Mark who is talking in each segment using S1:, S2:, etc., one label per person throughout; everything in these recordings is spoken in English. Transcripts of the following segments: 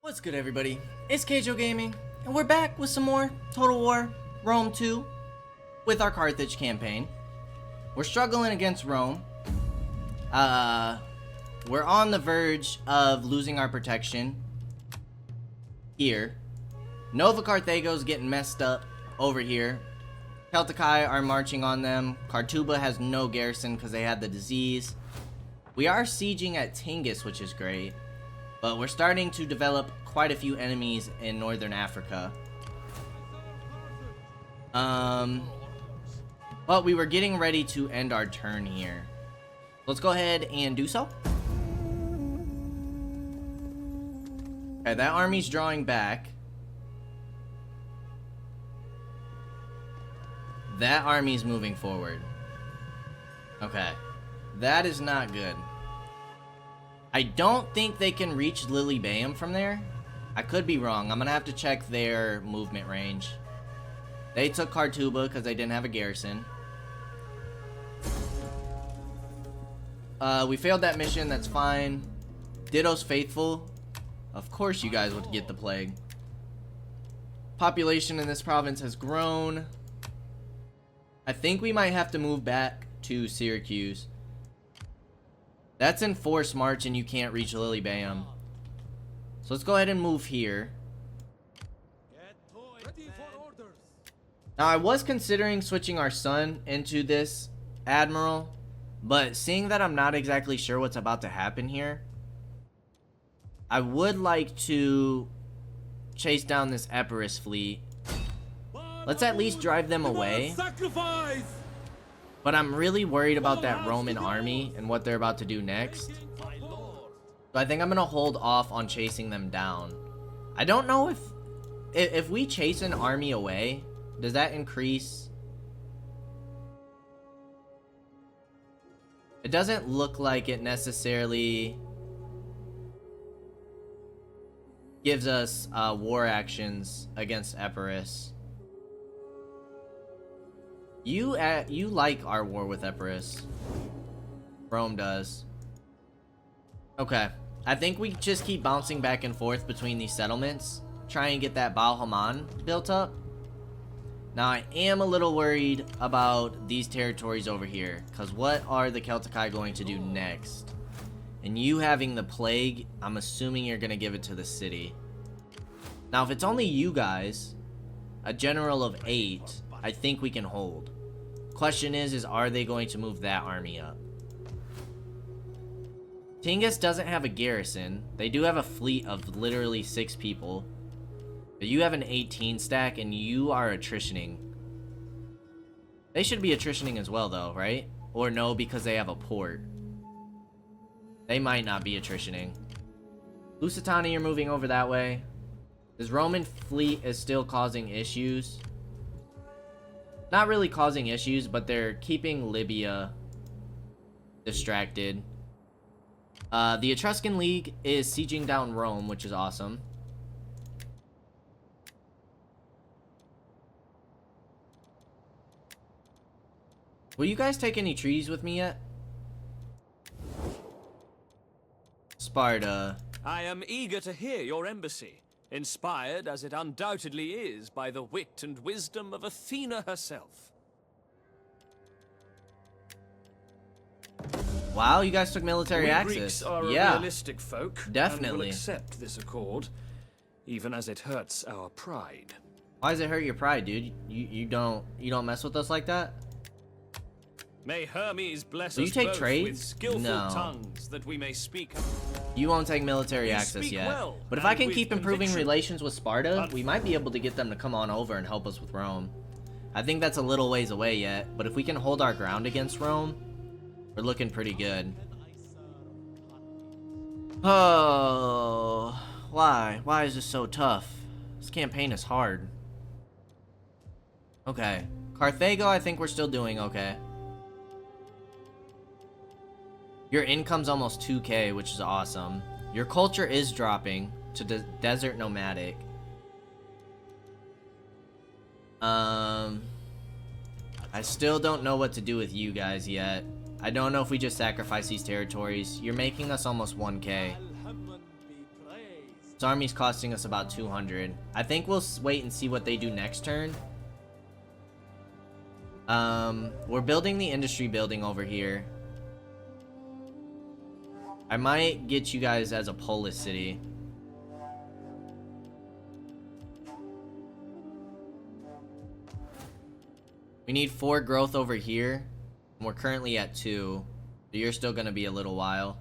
S1: What's good, everybody? It's Kaige-O Gaming, and we're back with some more Total War Rome 2 with our Carthage campaign. We're struggling against Rome. We're on the verge of losing our protection here. Nova Carthago's getting messed up over here. Celtici are marching on them. Cartuba has no garrison because they had the disease. We are sieging at Tingis, which is great. But we're starting to develop quite a few enemies in northern Africa. But we were getting ready to end our turn here. Let's go ahead and do so. Okay, that army's drawing back. That army's moving forward. Okay. That is not good. I don't think they can reach Lilybaeum from there. I could be wrong. I'm gonna have to check their movement range. They took Cartuba because they didn't have a garrison. We failed that mission. That's fine. Ditto's faithful. Of course you guys would get the plague. Population in this province has grown. I think we might have to move back to Syracuse. That's in forced march and you can't reach Lilybaeum. So let's go ahead and move here. Now I was considering switching our son into this admiral, but seeing that I'm not exactly sure what's about to happen here, I would like to chase down this Epirus fleet. Let's at least drive them away. But I'm really worried about that Roman army and what they're about to do next. So I think I'm gonna hold off on chasing them down. I don't know if we chase an army away, does that increase? It doesn't look like it necessarily gives us war actions against Epirus. You like our war with Epirus. Rome does. Okay. I think we just keep bouncing back and forth between these settlements. Try and get that Baal Haman built up. Now I am a little worried about these territories over here. Because what are the Celtici going to do next? And you having the plague, I'm assuming you're going to give it to the city. Now if it's only you guys, a general of 8, I think we can hold. Question is are they going to move that army up? Tingis doesn't have a garrison. They do have a fleet of literally 6 people. But you have an 18 stack and you are attritioning. They should be attritioning as well though, right? Or no, because they have a port. They might not be attritioning. Lusitania, you're moving over that way. This Roman fleet is still causing issues. Not really causing issues, but they're keeping Libya distracted. The Etruscan League is sieging down Rome, which is awesome. Will you guys take any treaties with me yet? Sparta.
S2: I am eager to hear your embassy. Inspired, as it undoubtedly is, by the wit and wisdom of Athena herself.
S1: Wow, you guys took military access.
S2: Greeks are a
S1: yeah,
S2: realistic folk,
S1: definitely.
S2: and will accept this accord, even as it hurts our pride.
S1: Why does it hurt your pride, dude? You don't mess with us like that?
S2: May Hermes bless
S1: Will
S2: us
S1: you take
S2: both
S1: trades?
S2: with skillful
S1: No.
S2: tongues that we may speak.
S1: You won't take military
S2: You
S1: access
S2: speak
S1: yet.
S2: well,
S1: But if I
S2: and
S1: can
S2: with
S1: keep improving
S2: conviction.
S1: relations with Sparta, we might be able to get them to come on over and help us with Rome. I think that's a little ways away yet, but if we can hold our ground against Rome, we're looking pretty good. Oh, why? Why is this so tough? This campaign is hard. Okay. Carthago, I think we're still doing okay. Your income's almost 2k, which is awesome. Your culture is dropping to desert nomadic. I still don't know what to do with you guys yet. I don't know if we just sacrifice these territories. You're making us almost 1k. This army's costing us about 200. I think we'll wait and see what they do next turn. We're building the industry building over here. I might get you guys as a polis city. We need 4 growth over here. And we're currently at 2. So you're still gonna be a little while.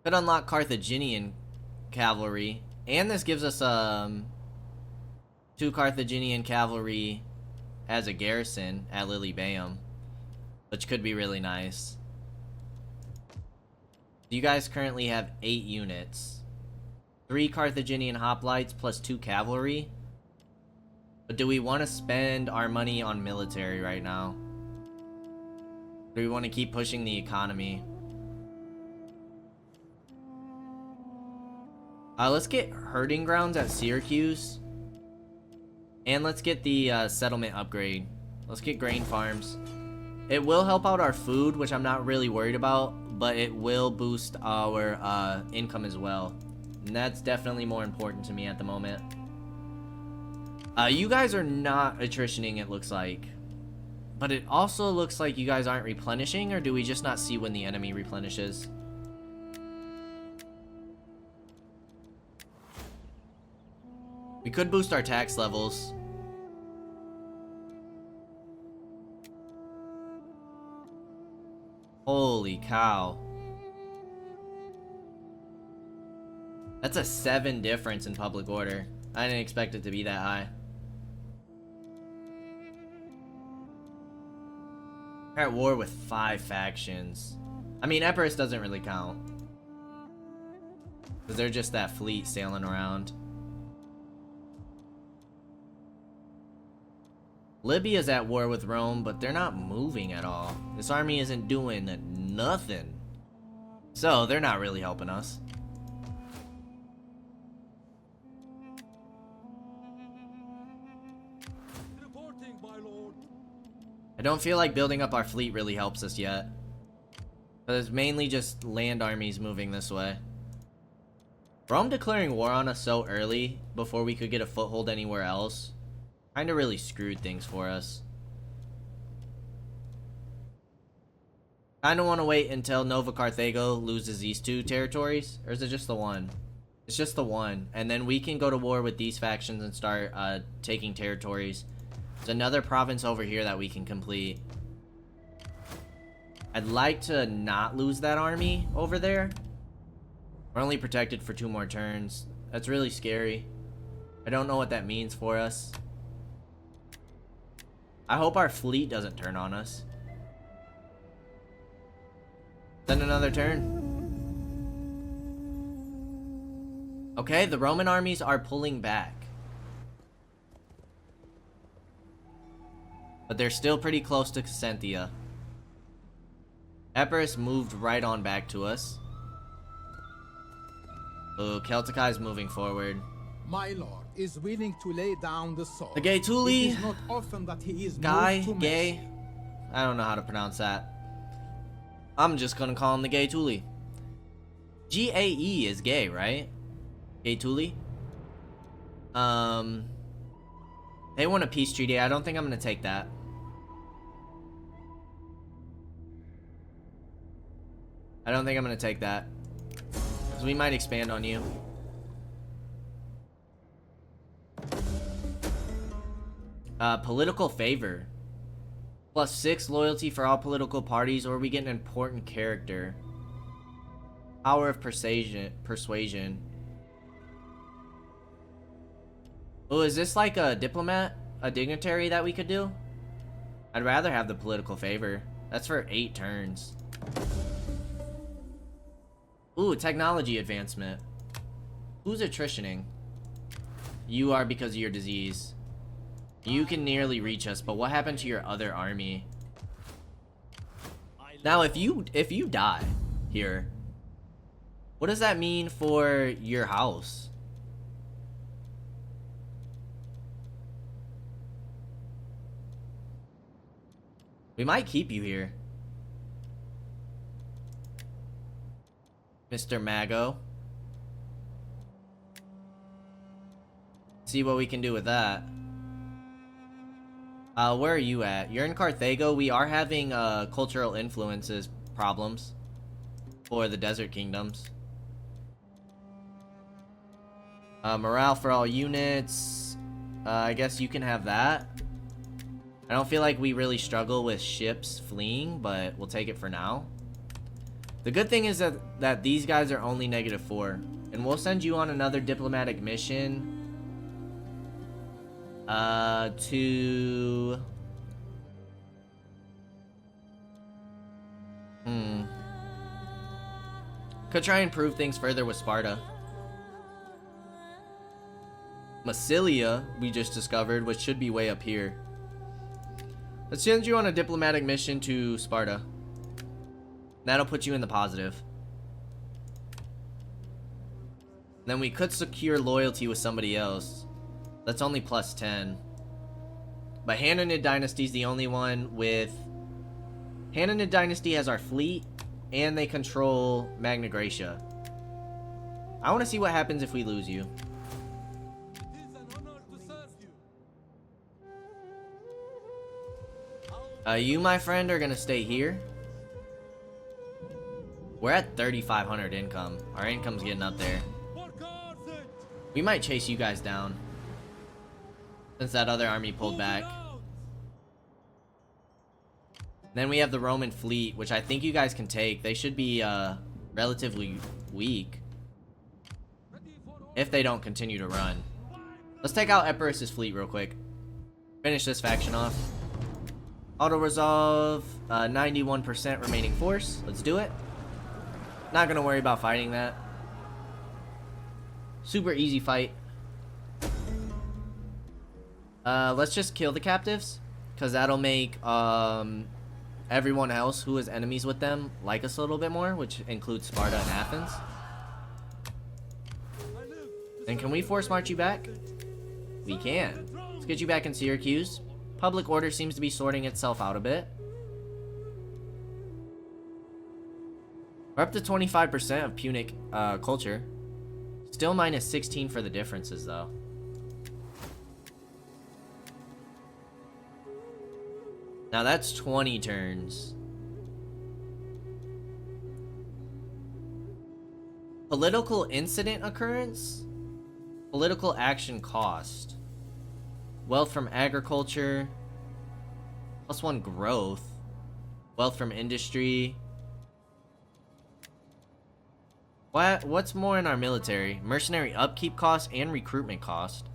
S1: Could unlock Carthaginian cavalry. And this gives us 2 Carthaginian cavalry as a garrison at Lilybaeum, which could be really nice. You guys currently have 8 units. 3 Carthaginian hoplites plus 2 cavalry. But do we want to spend our money on military right now? Do we want to keep pushing the economy? Let's get herding grounds at Syracuse. And let's get the settlement upgrade. Let's get grain farms. It will help out our food, which I'm not really worried about, but it will boost our income as well. And that's definitely more important to me at the moment. You guys are not attritioning, it looks like. But it also looks like you guys aren't replenishing, or do we just not see when the enemy replenishes? We could boost our tax levels. Holy cow. That's a 7 difference in public order. I didn't expect it to be that high. We're at war with 5 factions. I mean, Epirus doesn't really count, because they're just that fleet sailing around. Libya's at war with Rome, but they're not moving at all. This army isn't doing nothing. So, they're not really helping us.
S3: Reporting, my lord.
S1: I don't feel like building up our fleet really helps us yet. But it's mainly just land armies moving this way. Rome declaring war on us so early, before we could get a foothold anywhere else, kinda really screwed things for us. Kinda wanna wait until Nova Carthago loses these 2 territories, or is it just the one? It's just the one, and then we can go to war with these factions and start taking territories. There's another province over here that we can complete. I'd like to not lose that army over there. We're only protected for 2 more turns. That's really scary. I don't know what that means for us. I hope our fleet doesn't turn on us. Then another turn. Okay, the Roman armies are pulling back. But they're still pretty close to Xanthia. Epirus moved right on back to us. Oh, Celticai's moving forward.
S3: My lord is willing to lay down the sword.
S1: The Gaetuli
S3: It is not often that he is
S1: guy,
S3: moved to
S1: gay.
S3: mercy.
S1: I don't know how to pronounce that. I'm just gonna call him the Gaetuli. G-A-E is gay, right? Gaetuli. They want a peace treaty. I don't think I'm gonna take that. I don't think I'm gonna take that, because we might expand on you. Political favor. +6 loyalty for all political parties, or we get an important character. Power of persuasion. Oh, is this like a diplomat? A dignitary that we could do? I'd rather have the political favor. That's for 8 turns. Ooh, technology advancement. Who's attritioning? You are, because of your disease. You can nearly reach us, but what happened to your other army? Now, if you die here, what does that mean for your house? We might keep you here. Mr. Mago. See what we can do with that. Where are you at? You're in Carthago. We are having cultural influences problems for the desert kingdoms. Morale for all units. I guess you can have that. I don't feel like we really struggle with ships fleeing, but we'll take it for now. The good thing is that these guys are only -4. And we'll send you on another diplomatic mission. To... Could try and improve things further with Sparta. Massilia, we just discovered, which should be way up here. Let's send you on a diplomatic mission to Sparta. That'll put you in the positive. Then we could secure loyalty with somebody else. That's only +10. But Hananid Dynasty is the only one with... Hananid Dynasty has our fleet, and they control Magna Graecia. I want to see what happens if we lose you.
S3: It is an honor to serve you.
S1: You, my friend, are going to stay here. We're at 3,500 income. Our income's getting up there.
S3: For Carthage!
S1: We might chase you guys down. Since that other army pulled back. Then we have the Roman fleet, which I think you guys can take. They should be relatively weak. If they don't continue to run. Let's take out Epirus's fleet real quick. Finish this faction off. Auto-resolve. 91% remaining force. Let's do it. Not gonna worry about fighting that. Super easy fight. Let's just kill the captives, because that'll make everyone else who is enemies with them like us a little bit more, which includes Sparta and Athens. And can we force march you back? We can. Let's get you back in Syracuse. Public order seems to be sorting itself out a bit. We're up to 25% of Punic culture. Still -16 for the differences, though. Now that's 20 turns. Political incident occurrence? Political action cost. Wealth from agriculture. +1 growth. Wealth from industry. What's more in our military? Mercenary upkeep cost and recruitment cost.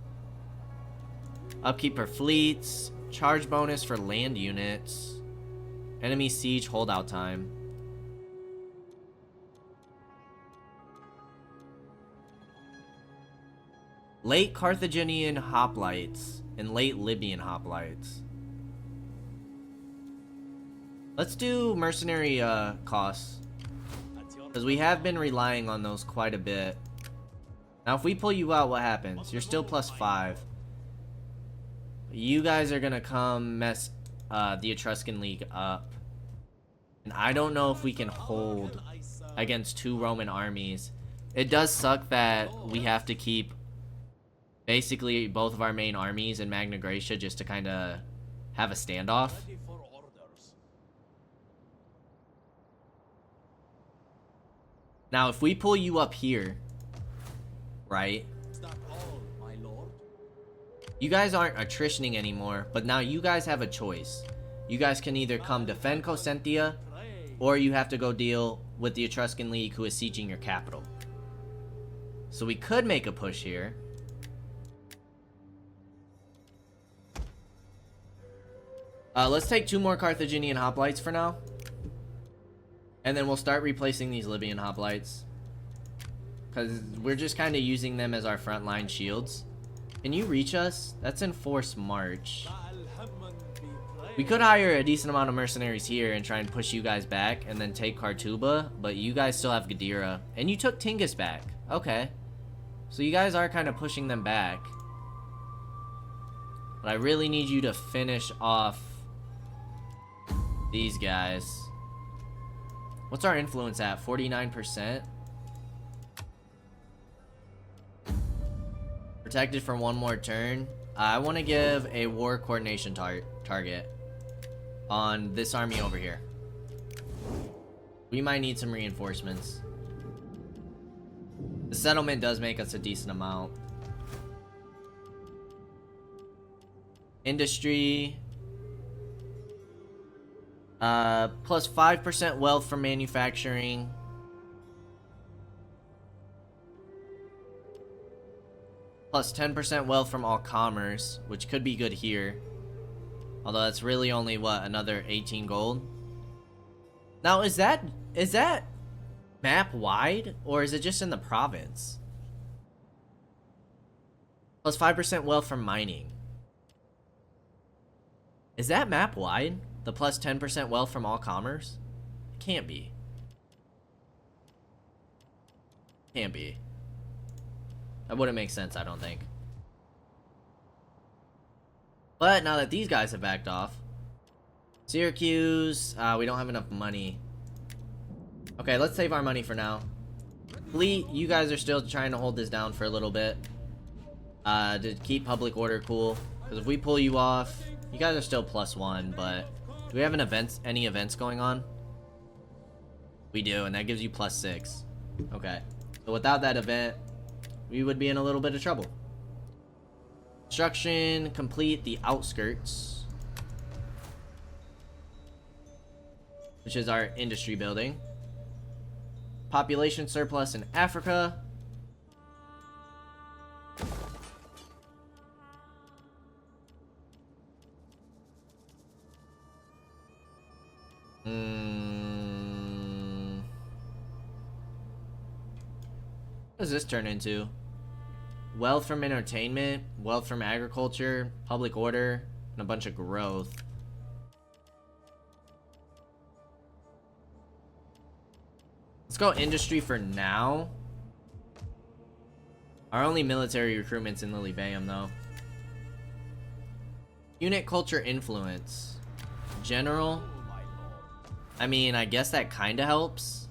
S1: Upkeep for fleets. Charge bonus for land units. Enemy siege holdout time. Late Carthaginian hoplites and late Libyan hoplites. Let's do mercenary costs, because we have been relying on those quite a bit. Now if we pull you out, what happens? You're still +5. You guys are gonna come mess the Etruscan League up. And I don't know if we can hold against 2 Roman armies. It does suck that we have to keep basically both of our main armies in Magna Graecia just to kind of have a standoff. Now if we pull you up here, right? You guys aren't attritioning anymore, but now you guys have a choice. You guys can either come defend Cosentia, or you have to go deal with the Etruscan League who is sieging your capital. So we could make a push here. Let's take 2 more Carthaginian hoplites for now. And then we'll start replacing these Libyan hoplites. Because we're just kind of using them as our frontline shields. Can you reach us? That's enforced march. We could hire a decent amount of mercenaries here and try and push you guys back and then take Kartuba, but you guys still have Gadira. And you took Tingis back. Okay. So you guys are kind of pushing them back. But I really need you to finish off these guys. What's our influence at? 49%? protected for one more turn, I want to give a war coordination target on this army over here. We might need some reinforcements. The settlement does make us a decent amount. Industry. Plus 5% wealth from manufacturing. Plus 10% wealth from all commerce, which could be good here. Although that's really only, what, another 18 gold? Now, is that map wide, or is it just in the province? Plus 5% wealth from mining. Is that map wide? The plus 10% wealth from all commerce? Can't be. Can't be. That wouldn't make sense, I don't think. But now that these guys have backed off. Syracuse, we don't have enough money. Okay, let's save our money for now. Fleet, you guys are still trying to hold this down for a little bit. To keep public order cool. Because if we pull you off, you guys are still +1, but do we have any events going on? We do, and that gives you +6. Okay. So without that event, we would be in a little bit of trouble. Construction complete the outskirts, which is our industry building. Population surplus in Africa. What does this turn into? Wealth from entertainment, wealth from agriculture, public order, and a bunch of growth. Let's go industry for now. Our only military recruitment's in Lilybaeum, though. Unit culture influence. General. I mean, I guess that kind of helps.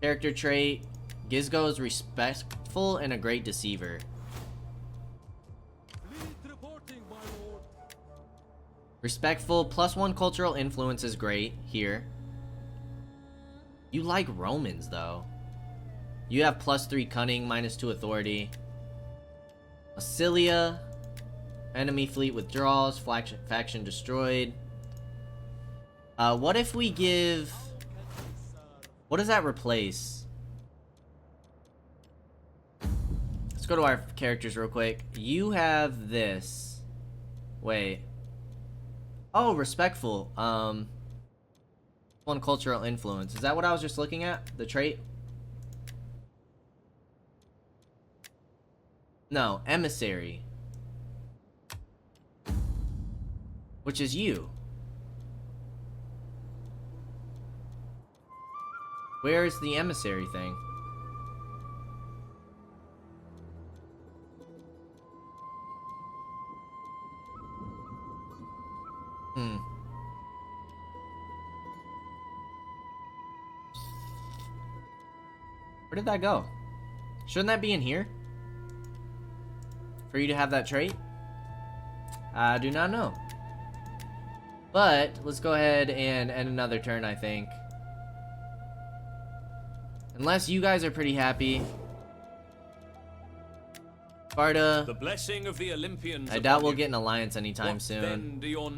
S1: Character trait. Kaige-O is respectful and a great deceiver.
S3: Fleet reporting, my lord.
S1: Respectful, +1 cultural influence is great here. You like Romans, though. You have +3 cunning, -2 authority. Massilia. Enemy fleet withdraws, faction destroyed. What if we give... What does that replace? Let's go to our characters real quick. You have this. Wait. Oh, respectful. One cultural influence. Is that what I was just looking at? The trait? No, emissary. Which is you. Where is the emissary thing? Where did that go? Shouldn't that be in here? For you to have that trait? I do not know. But, let's go ahead and end another turn, I think. Unless you guys are pretty happy. Sparta.
S2: The blessing of the Olympians.
S1: I doubt we'll get an alliance anytime soon.
S2: Then do your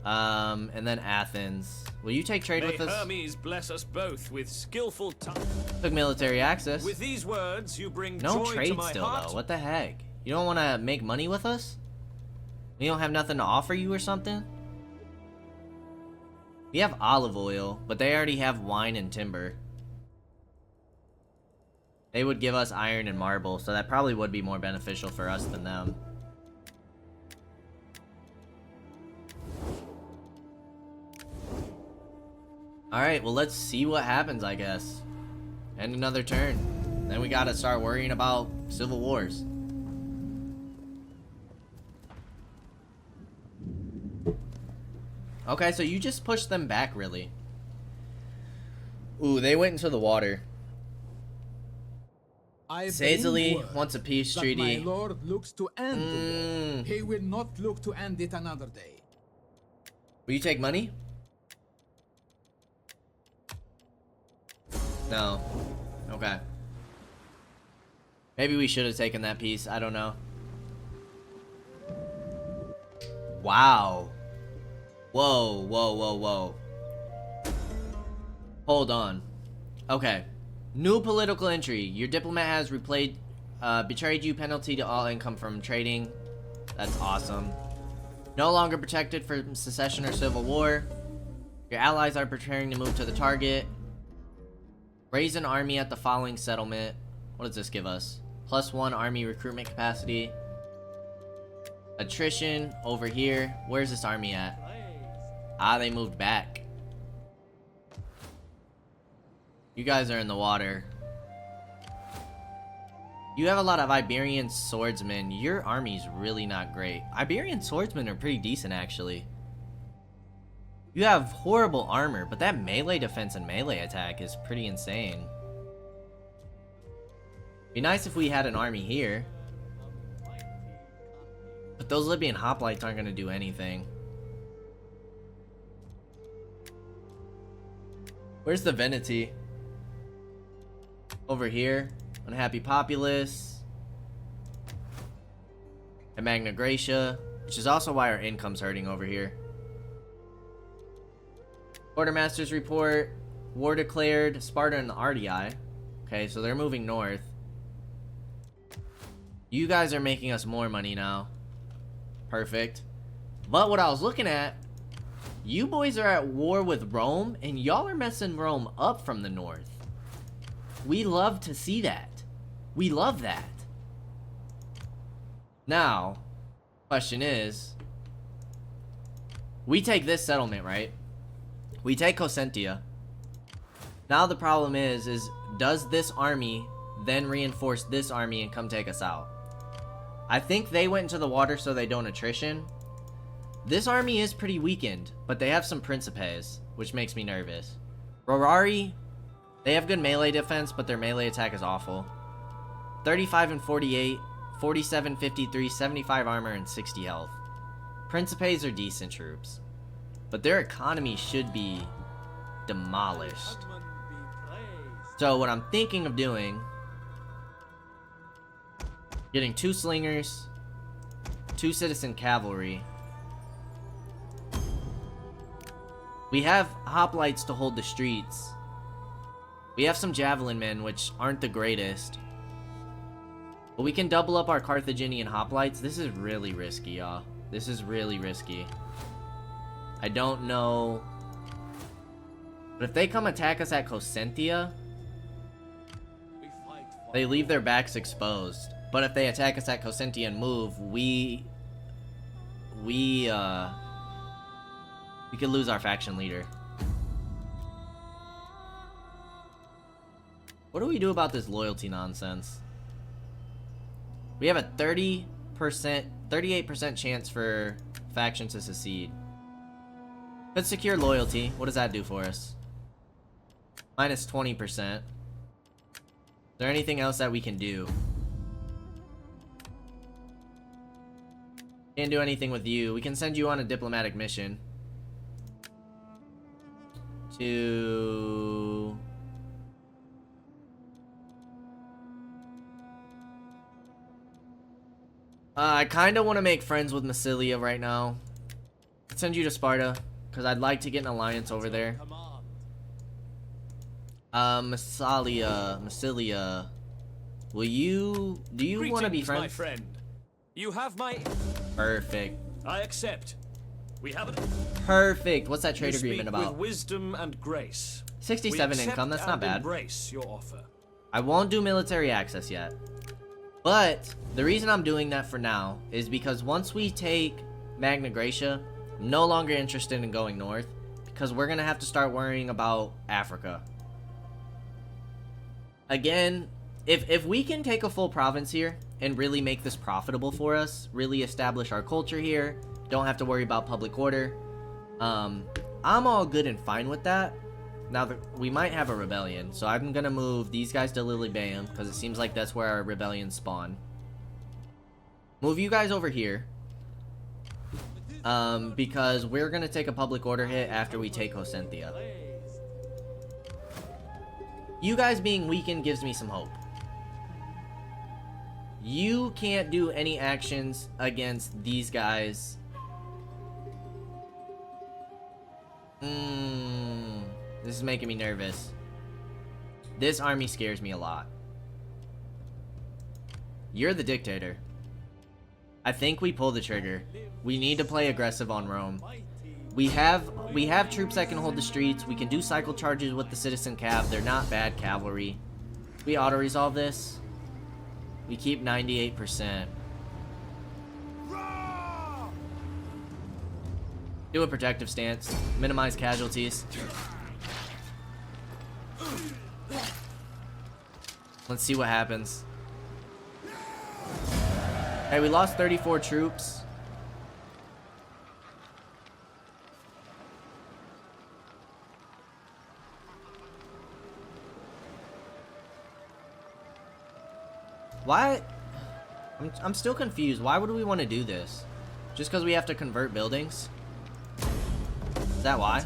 S1: and then Athens. Will you take trade with us?
S2: Hermes bless us both with skillful tongue.
S1: Took military access.
S2: With these words, you bring
S1: No
S2: joy
S1: trade
S2: to my
S1: still,
S2: heart.
S1: though. What the heck? You don't want to make money with us? We don't have nothing to offer you or something? We have olive oil, but they already have wine and timber. They would give us iron and marble, so that probably would be more beneficial for us than them. Alright, well, let's see what happens, I guess. End another turn. Then we gotta start worrying about civil wars. Okay, so you just pushed them back, really. Ooh, they went into the water.
S4: I
S1: Sazily
S4: bring word
S1: wants a peace
S4: that
S1: treaty.
S4: my lord looks to end the war. He will not look to end it another day.
S1: Will you take money? No. Okay. Maybe we should have taken that piece. I don't know. Wow. Whoa, whoa, whoa, whoa. Hold on. Okay. New political entry. Your diplomat has betrayed you. Penalty to all income from trading. That's awesome. No longer protected from secession or civil war. Your allies are preparing to move to the target. Raise an army at the following settlement. What does this give us? +1 army recruitment capacity. Attrition over here. Where's this army at? Ah, they moved back. You guys are in the water. You have a lot of Iberian swordsmen. Your army's really not great. Iberian swordsmen are pretty decent, actually. You have horrible armor, but that melee defense and melee attack is pretty insane. Be nice if we had an army here. But those Libyan hoplites aren't going to do anything. Where's the Veneti? Over here. Unhappy populace. And Magna Graecia. Which is also why our income's hurting over here. Quartermaster's report. War declared. Sparta and the RDI. Okay, so they're moving north. You guys are making us more money now. Perfect. But what I was looking at, you boys are at war with Rome, and y'all are messing Rome up from the north. We love to see that. We love that. Now, question is, we take this settlement, right? We take Cosentia. Now the problem is does this army then reinforce this army and come take us out? I think they went into the water so they don't attrition. This army is pretty weakened, but they have some Principes, which makes me nervous. Rorari, they have good melee defense, but their melee attack is awful. 35 and 48, 47, 53, 75 armor, and 60 health. Principes are decent troops, but their economy should be demolished. So what I'm thinking of doing, getting 2 slingers, 2 citizen cavalry. We have hoplites to hold the streets. We have some javelin men, which aren't the greatest. But we can double up our Carthaginian hoplites. This is really risky, y'all. This is really risky. I don't know. But if they come attack us at Cosentia, they leave their backs exposed. But if they attack us at Cosentia and move, we could lose our faction leader. What do we do about this loyalty nonsense? We have a 38% chance for faction to secede. Let's secure loyalty. What does that do for us? Minus 20%. Is there anything else that we can do? Can't do anything with you. We can send you on a diplomatic mission. To... I kind of want to make friends with Massilia right now. I'd send you to Sparta, because I'd like to get an alliance over there. Massilia. Do you want to be friends?
S2: My friend. You have my...
S1: Perfect.
S2: I accept. We have it.
S1: Perfect. What's that trade
S2: You
S1: agreement
S2: speak
S1: about?
S2: with wisdom and grace.
S1: 67
S2: We
S1: income, that's
S2: accept
S1: not
S2: and
S1: bad.
S2: Embrace your offer.
S1: I won't do military access yet. But the reason I'm doing that for now is because once we take Magna Graecia, I'm no longer interested in going north, because we're going to have to start worrying about Africa. Again, if we can take a full province here and really make this profitable for us, really establish our culture here, don't have to worry about public order, I'm all good and fine with that. Now, we might have a rebellion, so I'm gonna move these guys to Lilybaeum, because it seems like that's where our rebellions spawn. Move you guys over here. Because we're gonna take a public order hit after we take Hocenthia. You guys being weakened gives me some hope. You can't do any actions against these guys. This is making me nervous. This army scares me a lot. You're the dictator. I think we pull the trigger. We need to play aggressive on Rome. We have troops that can hold the streets. We can do cycle charges with the citizen cav. They're not bad cavalry. We auto-resolve this. We keep 98%. Do a protective stance. Minimize casualties. Let's see what happens. Hey, we lost 34 troops. Why? I'm still confused. Why would we want to do this? Just because we have to convert buildings? Is that why?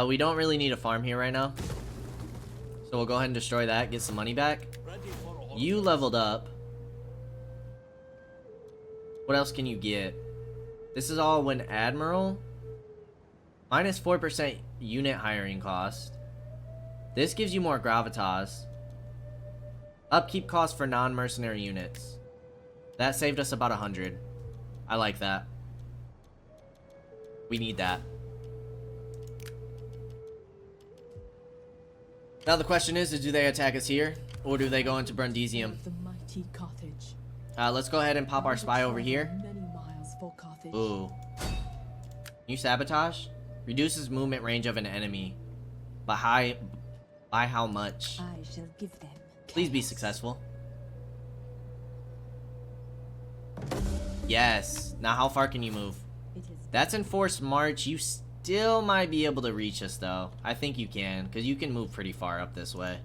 S1: We don't really need a farm here right now. So we'll go ahead and destroy that, get some money back. You leveled up. What else can you get? This is all when Admiral. Minus 4% unit hiring cost. This gives you more gravitas. Upkeep cost for non-mercenary units. That saved us about 100. I like that. We need that. Now the question is do they attack us here? Or do they go into Brundisium?
S5: The mighty Carthage.
S1: Let's go ahead and pop our spy over here.
S5: Many miles for Carthage.
S1: Ooh. New sabotage? Reduces movement range of an enemy. By how much?
S5: I shall give them.
S1: Please be successful. Yes. Now how far can you move? That's enforced march. You still might be able to reach us though. I think you can, because you can move pretty far up this way.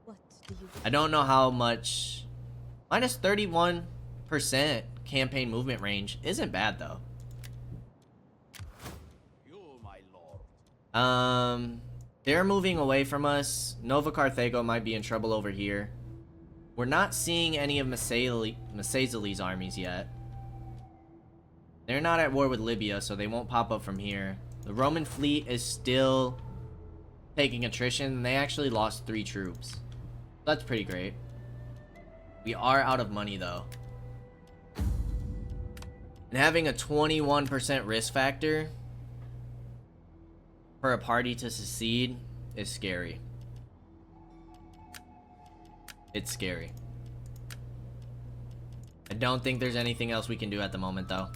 S5: What do you
S1: I don't know how much. Minus 31% campaign movement range isn't bad though. They're moving away from us. Nova Carthago might be in trouble over here. We're not seeing any of Masazali's armies yet. They're not at war with Libya, so they won't pop up from here. The Roman fleet is still taking attrition, and they actually lost 3 troops. That's pretty great. We are out of money, though. And having a 21% risk factor for a party to secede is scary. It's scary. I don't think there's anything else we can do at the moment, though.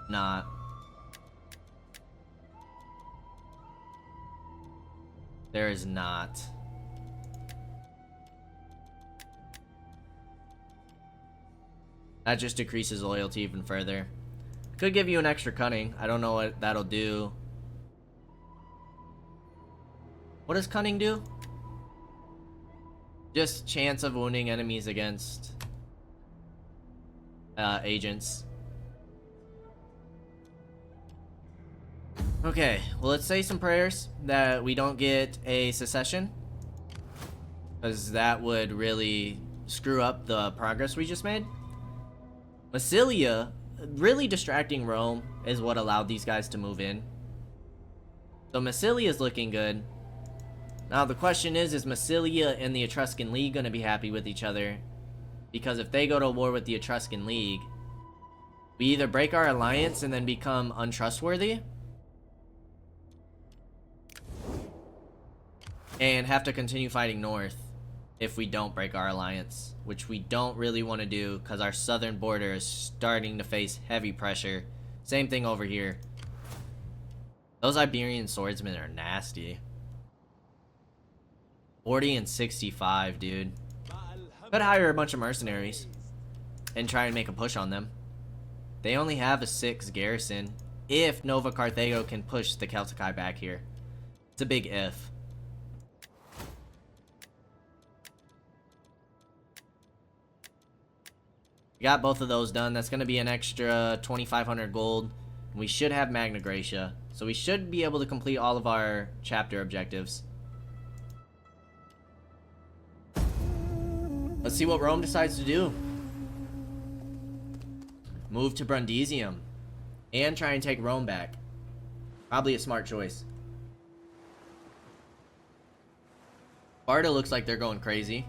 S1: Not. There is not. That just decreases loyalty even further. Could give you an extra cunning. I don't know what that'll do. What does cunning do? Just chance of wounding enemies against agents. Okay, well, let's say some prayers that we don't get a secession, because that would really screw up the progress we just made. Massilia, really distracting Rome is what allowed these guys to move in. So Massilia is looking good. Now the question is Massilia and the Etruscan League going to be happy with each other? Because if they go to war with the Etruscan League, we either break our alliance and then become untrustworthy, and have to continue fighting north if we don't break our alliance, which we don't really want to do because our southern border is starting to face heavy pressure. Same thing over here. Those Iberian swordsmen are nasty. 40 and 65, dude. Could hire a bunch of mercenaries and try and make a push on them. They only have a 6 garrison. If Nova Carthago can push the Celtici back here. It's a big if. We got both of those done. That's going to be an extra 2,500 gold. We should have Magna Graecia. So we should be able to complete all of our chapter objectives. Let's see what Rome decides to do. Move to Brundisium. And try and take Rome back. Probably a smart choice. Sparta looks like they're going crazy.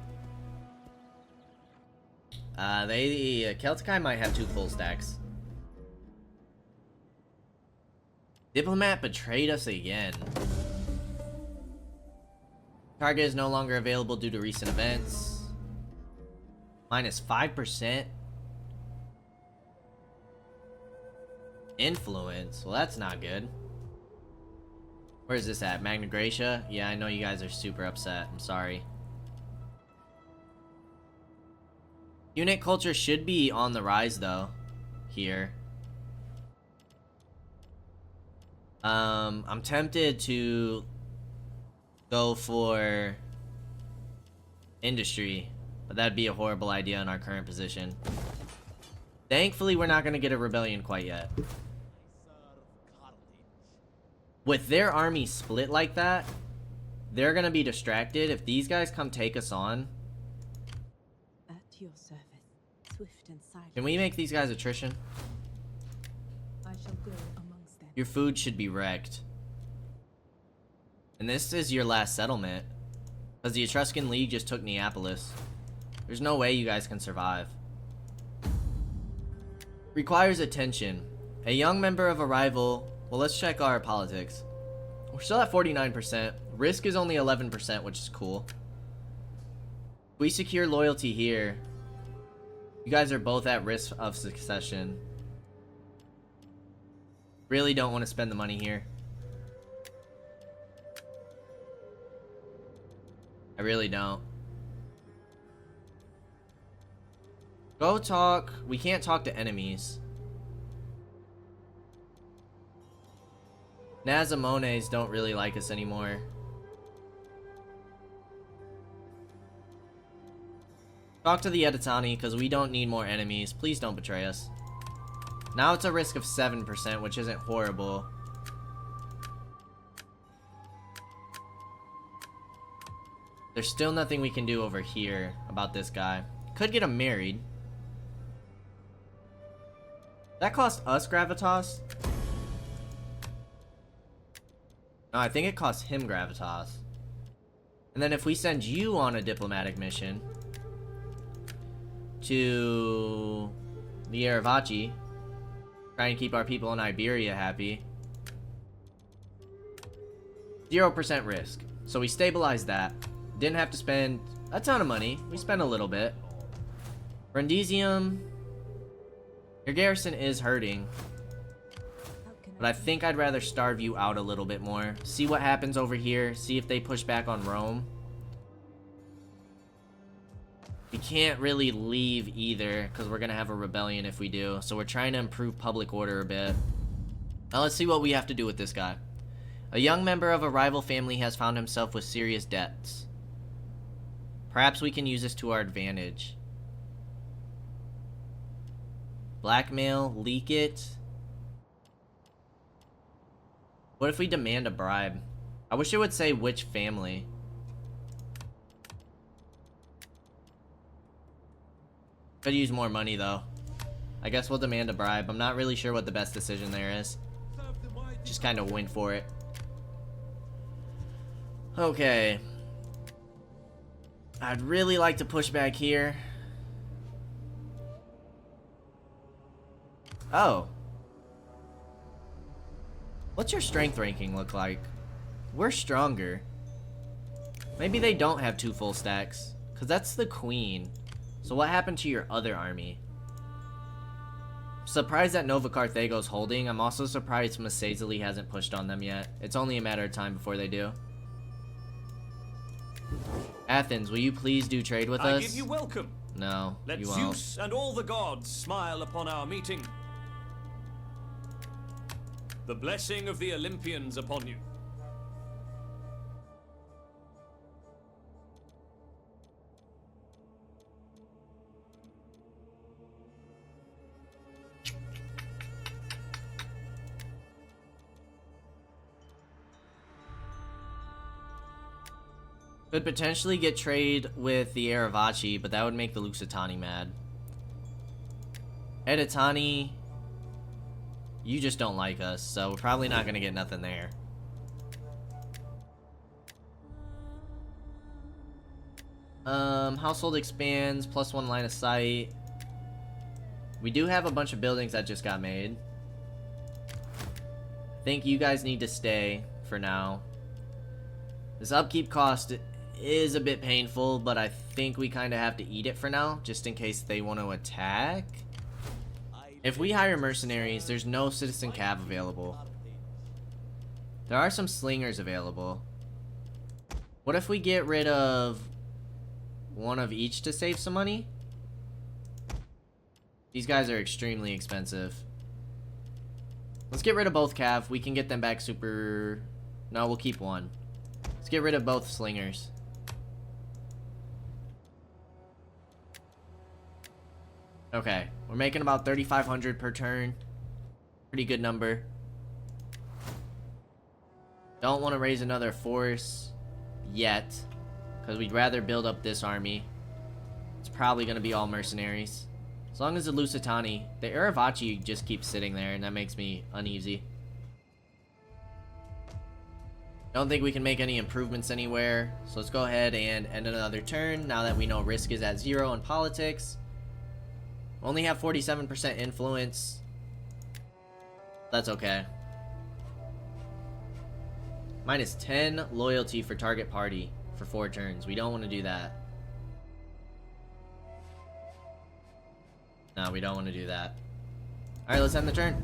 S1: Celtici might have 2 full stacks. Diplomat betrayed us again. Target is no longer available due to recent events. Minus 5%. Influence. Well, that's not good. Where is this at? Magna Graecia? Yeah, I know you guys are super upset. I'm sorry. Unit culture should be on the rise, though. Here. I'm tempted to go for industry, but that'd be a horrible idea in our current position. Thankfully, we're not going to get a rebellion quite yet. With their army split like that, they're going to be distracted. If these guys come take us on,
S5: At your service, swift and silent.
S1: can we make these guys attrition?
S5: I shall go amongst them.
S1: Your food should be wrecked. And this is your last settlement. Because the Etruscan League just took Neapolis. There's no way you guys can survive. Requires attention. A young member of a rival. Well, let's check our politics. We're still at 49%. Risk is only 11%, which is cool. If we secure loyalty here, you guys are both at risk of succession. Really don't want to spend the money here. I really don't. Go talk. We can't talk to enemies. Nazamones don't really like us anymore. Talk to the Editani because we don't need more enemies. Please don't betray us. Now it's a risk of 7%, which isn't horrible. There's still nothing we can do over here about this guy. Could get him married. That cost us gravitas? No, I think it costs him gravitas. And then if we send you on a diplomatic mission to the Yerevaci, try and keep our people in Iberia happy. 0% risk. So we stabilized that. Didn't have to spend a ton of money. We spent a little bit. Brundisium. Your garrison is hurting. But I think I'd rather starve you out a little bit more. See what happens over here. See if they push back on Rome. We can't really leave either, because we're going to have a rebellion if we do. So we're trying to improve public order a bit. Now let's see what we have to do with this guy. A young member of a rival family has found himself with serious debts. Perhaps we can use this to our advantage. Blackmail, leak it. What if we demand a bribe? I wish it would say which family. Could use more money though. I guess we'll demand a bribe. I'm not really sure what the best decision there is. Just kind of went for it. Okay. I'd really like to push back here. Oh. What's your strength ranking look like? We're stronger. Maybe they don't have 2 full stacks. Because that's the queen. So what happened to your other army? Surprised that Nova Carthago's holding. I'm also surprised Masazeli hasn't pushed on them yet. It's only a matter of time before they do. Athens, will you please do trade with
S2: I
S1: us?
S2: give you welcome.
S1: No,
S2: Let
S1: you won't.
S2: Zeus and all the gods smile upon our meeting. The blessing of the Olympians upon you.
S1: Could potentially get trade with the Aravachi, but that would make the Lusitani mad. Editani, you just don't like us, so we're probably not gonna get nothing there. Household expands, +1 line of sight. We do have a bunch of buildings that just got made. I think you guys need to stay for now. This upkeep cost is a bit painful, but I think we kind of have to eat it for now, just in case they want to attack. If we hire mercenaries, there's no citizen cav available. There are some slingers available. What if we get rid of one of each to save some money? These guys are extremely expensive. Let's get rid of both cav. We can get them back super... No, we'll keep one. Let's get rid of both slingers. Okay, we're making about 3,500 per turn. Pretty good number. Don't want to raise another force yet, because we'd rather build up this army. It's probably going to be all mercenaries. As long as the Lusitani, the Aravachi just keeps sitting there, and that makes me uneasy. Don't think we can make any improvements anywhere, so let's go ahead and end another turn now that we know risk is at 0 in politics. Only have 47% influence. That's okay. Minus 10 loyalty for target party for 4 turns. We don't want to do that. No, we don't want to do that. Alright, let's end the turn.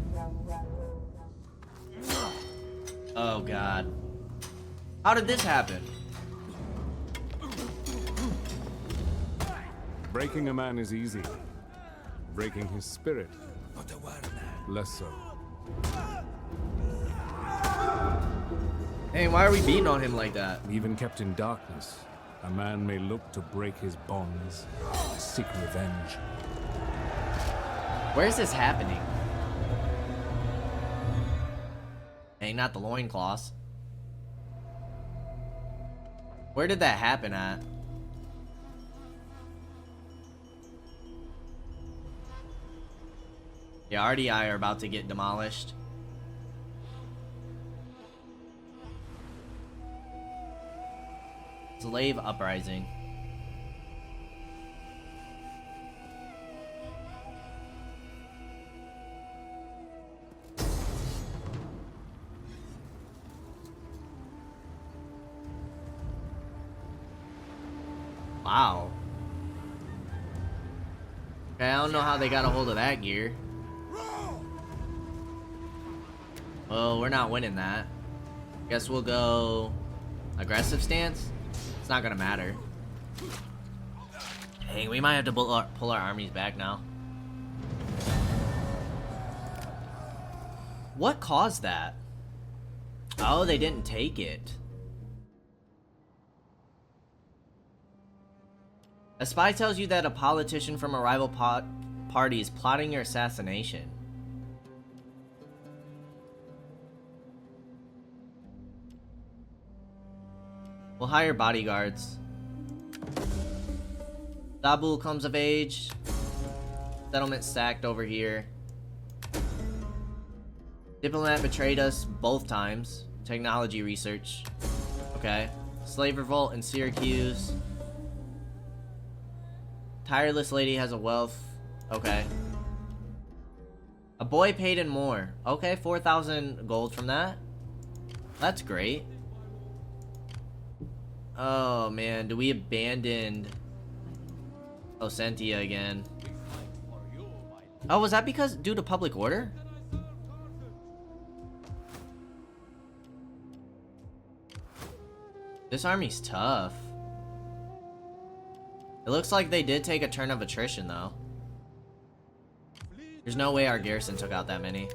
S1: Oh god. How did this happen?
S6: Breaking a man is easy. Breaking his spirit, less so.
S1: Hey, why are we beating on him like that?
S6: Even kept in darkness, a man may look to break his bonds, seek revenge.
S1: Where is this happening? Hey, not the loincloths. Where did that happen at? Yeah, RDI are about to get demolished. Slave uprising. Wow. Okay, I don't know how they got a hold of that gear. Well, we're not winning that. Guess we'll go aggressive stance. It's not gonna matter. Dang, we might have to pull our armies back now. What caused that? Oh, they didn't take it. A spy tells you that a politician from a rival party is plotting your assassination. We'll hire bodyguards. Zabul comes of age. Settlement sacked over here. Diplomat betrayed us both times. Technology research. Okay. Slave revolt in Syracuse. Tireless lady has a wealth. Okay. A boy paid in more. Okay, 4,000 gold from that. That's great. Oh man, do we abandon Osentia again? Oh, was that because due to public order? This army's tough. It looks like they did take a turn of attrition, though. There's no way our garrison took out that many.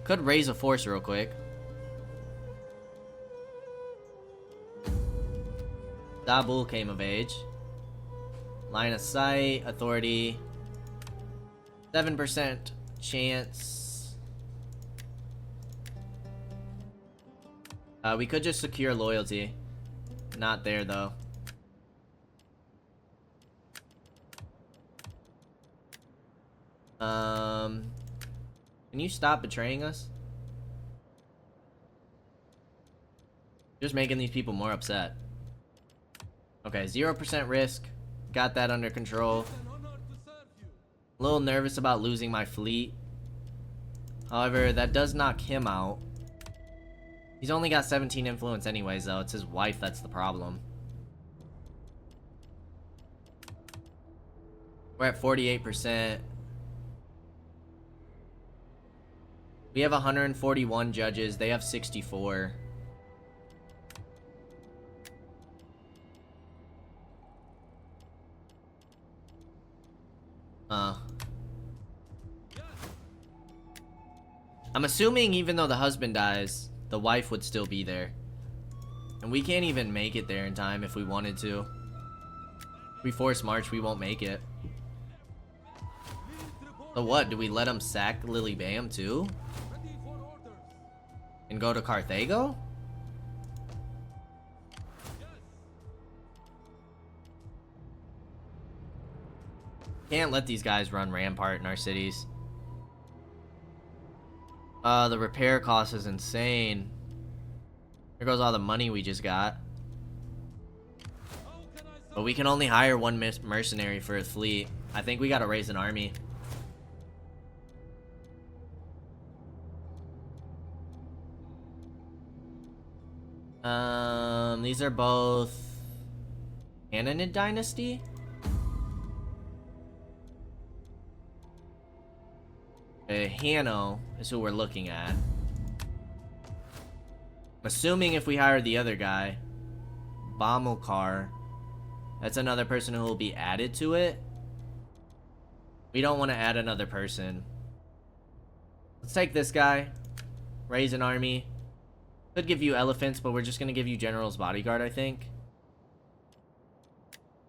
S1: Could raise a force real quick. Dabul came of age. Line of sight, authority. 7% chance. We could just secure loyalty. Not there, though. Can you stop betraying us? Just making these people more upset. Okay, 0% risk. Got that under control. A little nervous about losing my fleet. However, that does knock him out. He's only got 17 influence anyways, though. It's his wife that's the problem. We're at 48%. We have 141 judges. They have 64. I'm assuming even though the husband dies, the wife would still be there. And we can't even make it there in time if we wanted to. If we force march, we won't make it. So what? Do we let him sack Lily Bam too? And go to Carthago? Can't let these guys run rampart in our cities. The repair cost is insane. There goes all the money we just got. But we can only hire one mercenary for a fleet. I think we gotta raise an army. These are both Ananid Dynasty? Hanno is who we're looking at. I'm assuming if we hire the other guy, Bamilcar, that's another person who will be added to it. We don't want to add another person. Let's take this guy, raise an army. Could give you elephants, but we're just going to give you General's Bodyguard, I think.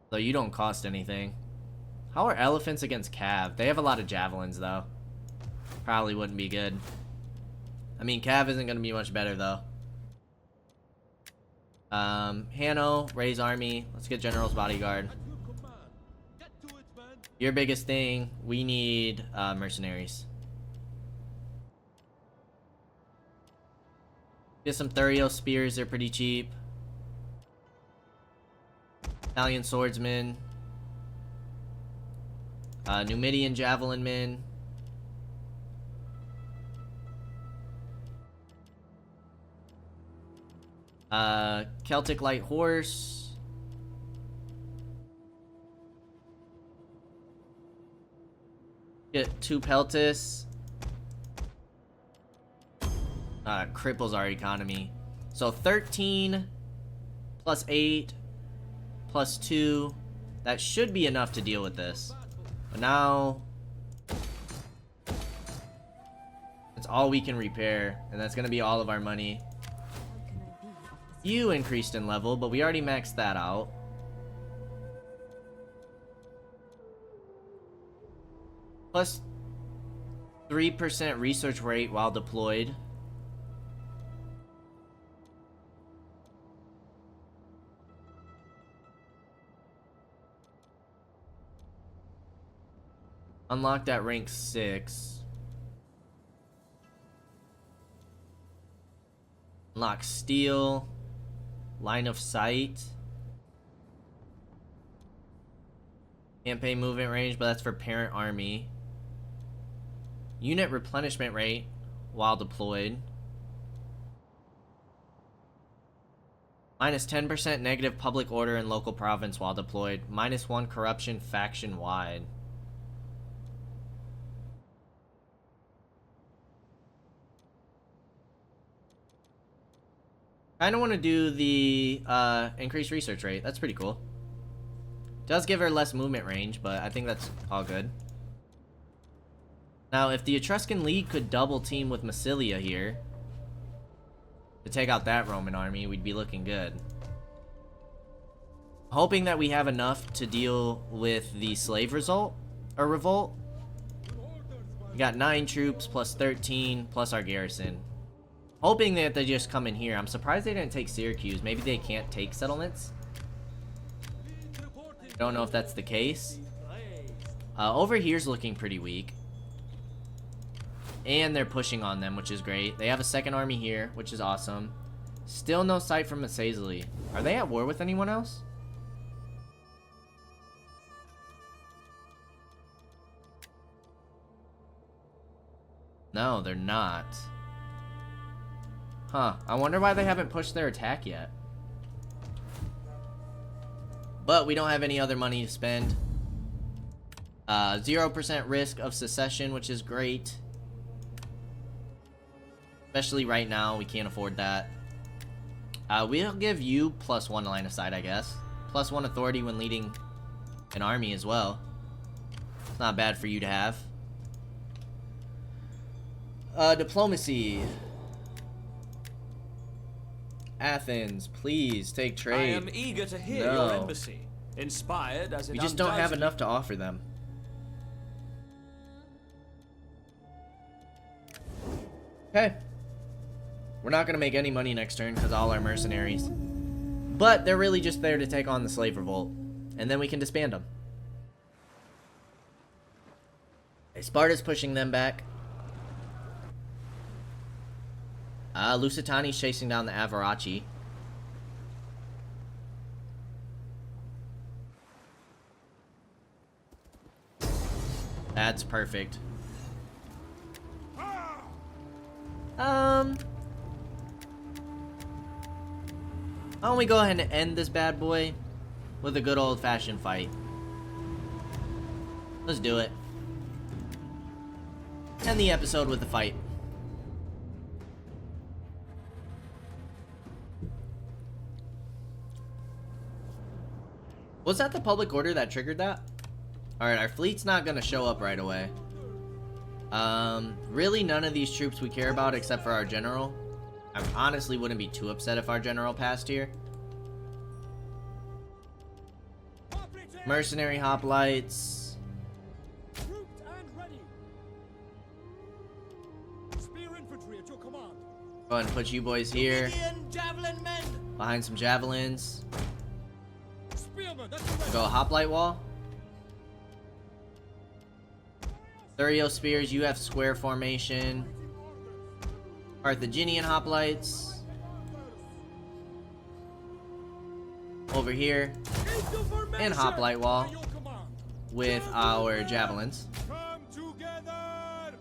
S1: So you don't cost anything. How are elephants against Cav? They have a lot of javelins, though. Probably wouldn't be good. I mean, Cav isn't going to be much better, though. Hanno, raise army. Let's get General's Bodyguard. Your biggest thing, we need mercenaries. Get some Thurio spears, they're pretty cheap. Italian swordsmen. Numidian javelin men. Celtic light horse. Get 2 peltis. Cripples our economy. So 13 plus 8 plus 2. That should be enough to deal with this. But now that's all we can repair, and that's gonna be all of our money. You increased in level, but we already maxed that out. Plus 3% research rate while deployed. Unlocked at rank 6. Unlock steel. Line of sight. Campaign movement range, but that's for parent army. Unit replenishment rate while deployed. Minus 10% negative public order in local province while deployed. Minus 1 corruption faction wide. I don't want to do the increased research rate. That's pretty cool. Does give her less movement range, but I think that's all good. Now, if the Etruscan League could double team with Massilia here to take out that Roman army, we'd be looking good. Hoping that we have enough to deal with the slave revolt. We got 9 troops plus 13 plus our garrison. Hoping that they just come in here. I'm surprised they didn't take Syracuse. Maybe they can't take settlements. Don't know if that's the case. Over here's looking pretty weak. And they're pushing on them, which is great. They have a second army here, which is awesome. Still no sight from Massili. Are they at war with anyone else? No, they're not. Huh. I wonder why they haven't pushed their attack yet. But we don't have any other money to spend. 0% risk of secession, which is great. Especially right now, we can't afford that. We'll give you +1 line of sight, I guess. +1 authority when leading an army as well. It's not bad for you to have. Diplomacy. Athens, please take trade.
S2: I am eager to hear
S1: No.
S2: your embassy, inspired as it
S1: We just don't have
S2: undoubtedly-
S1: enough to offer them. Okay. We're not going to make any money next turn because all our mercenaries. But they're really just there to take on the slave revolt. And then we can disband them. Okay, Sparta's pushing them back. Lusitani's chasing down the Avarachi. That's perfect. Why don't we go ahead and end this bad boy with a good old-fashioned fight? Let's do it. End the episode with a fight. Was that the public order that triggered that? Alright, our fleet's not gonna show up right away. Really none of these troops we care about except for our general. I honestly wouldn't be too upset if our general passed here. Mercenary hoplites.
S3: Grouped and ready. Spear infantry at your command.
S1: Go ahead and put you boys here.
S3: Javelin men.
S1: Behind some javelins.
S3: Spearmen, that's the ready.
S1: Go hoplite wall. Thurio spears, you have square formation. Carthaginian hoplites. Over here. And hoplite wall with our javelins.
S3: Come together.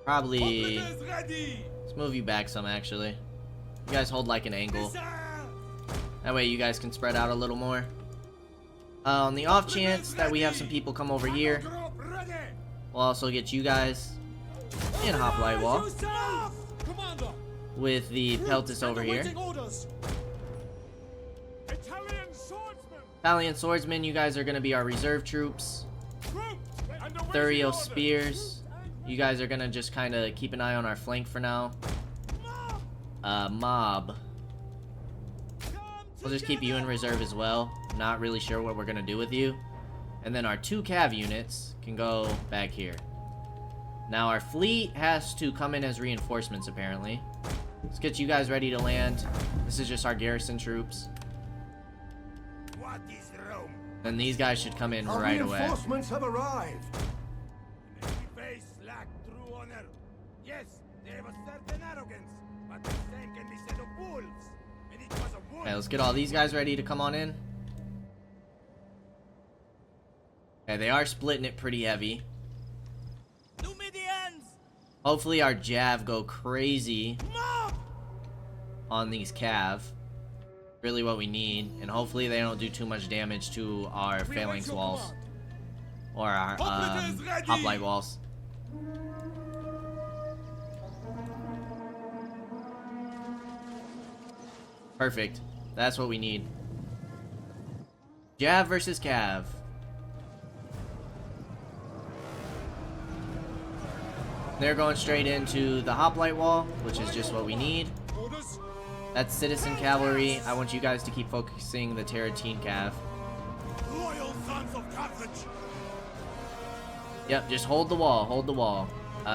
S1: Probably.
S3: Is ready.
S1: Let's move you back some actually. You guys hold like an angle. That way you guys can spread out a little more. On the off chance that we have some people come over here, we'll also get you guys in hoplite wall
S3: Commander.
S1: with the peltis over here.
S3: Italian swordsmen.
S1: Italian swordsmen, you guys are going to be our reserve troops. Thurio spears, you guys are going to just kind of keep an eye on our flank for now. Mob. We'll just keep you in reserve as well. Not really sure what we're going to do with you. And then our 2 cav units can go back here. Now our fleet has to come in as reinforcements apparently. Let's get you guys ready to land. This is just our garrison troops.
S7: What is Rome?
S1: And these guys should come in
S7: Our
S1: right away.
S7: reinforcements have arrived. In every face lack true honor. Yes, they have a certain arrogance, but the same can be said of wolves. And it was a wolf.
S1: Okay, let's get all these guys ready to come on in. Okay, they are splitting it pretty heavy. Hopefully our Jav go crazy on these Cav. Really what we need. And hopefully they don't do too much damage to our phalanx walls. Or our hoplite walls. Perfect. That's what we need. Jav versus Cav. They're going straight into the hoplite wall, which is just what we need.
S3: Orders.
S1: That's citizen cavalry. I want you guys to keep focusing the Terratine Cav.
S7: Loyal sons of Carthage.
S1: Yep, just hold the wall, hold the wall.